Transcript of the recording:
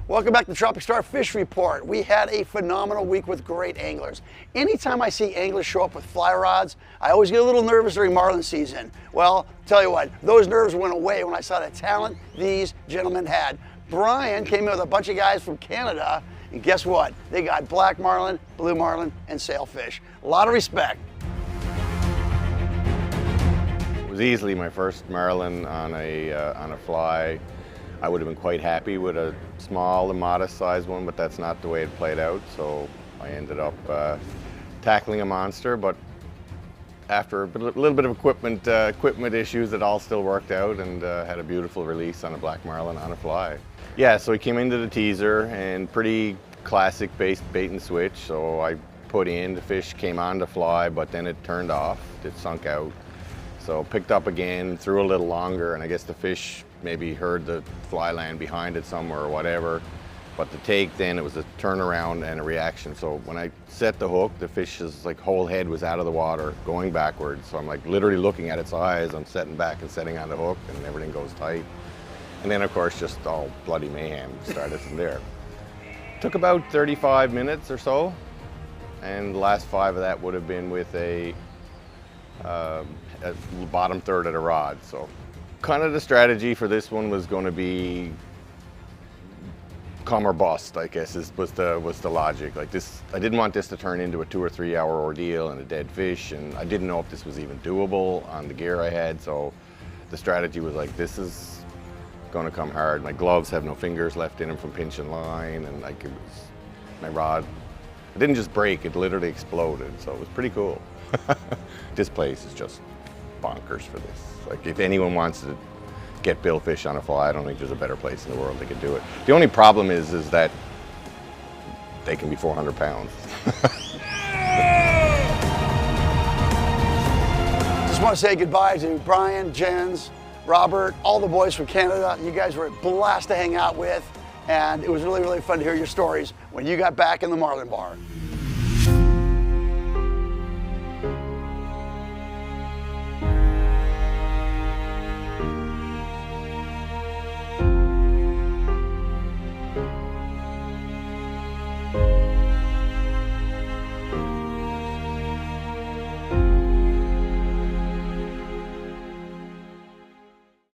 Welcome back to the Tropic Star Fish Report. We had a phenomenal week with great anglers. Anytime I see anglers show up with fly rods, I always get a little nervous during marlin season. Well, tell you what, those nerves went away when I saw the talent these gentlemen had. Brian came in with a bunch of guys from Canada, and guess what? They got black marlin, blue marlin, and sailfish. A lot of respect. It was easily my first marlin on a fly. I would have been quite happy with a small and modest sized one, but that's not the way it played out. So I ended up tackling a monster, but after a little bit of equipment issues, it all still worked out and had a beautiful release on a black marlin on a fly. Yeah, so he came into the teaser and pretty classic bait and switch. So I put in, the fish came on the fly, but then it turned off, it sunk out. So picked up again, threw a little longer, and I guess the fish maybe heard the fly land behind it somewhere or whatever. But the take then, it was a turnaround and a reaction. So when I set the hook, the fish's like whole head was out of the water, going backwards. So I'm like literally looking at its eyes, I'm setting back and setting on the hook, and everything goes tight. And then of course, just all bloody mayhem started from there. Took about 35 minutes or so, and the last 5 of that would have been with a bottom third of the rod. So kind of the strategy for this one was going to be come or bust, I guess, was the logic. Like this, I didn't want this to turn into a 2 or 3 hour ordeal and a dead fish, and I didn't know if this was even doable on the gear I had. So the strategy was like, this is going to come hard. My gloves have no fingers left in them from pinching line, and like it was, my rod, it didn't just break, it literally exploded. So it was pretty cool. This place is just bonkers for this. Like if anyone wants to get billfish on a fly, I don't think there's a better place in the world they could do it. The only problem is that they can be 400 pounds. Just want to say goodbye to Brian, Jens, Robert, all the boys from Canada. You guys were a blast to hang out with, and it was really, really fun to hear your stories when you got back in the Marlin bar.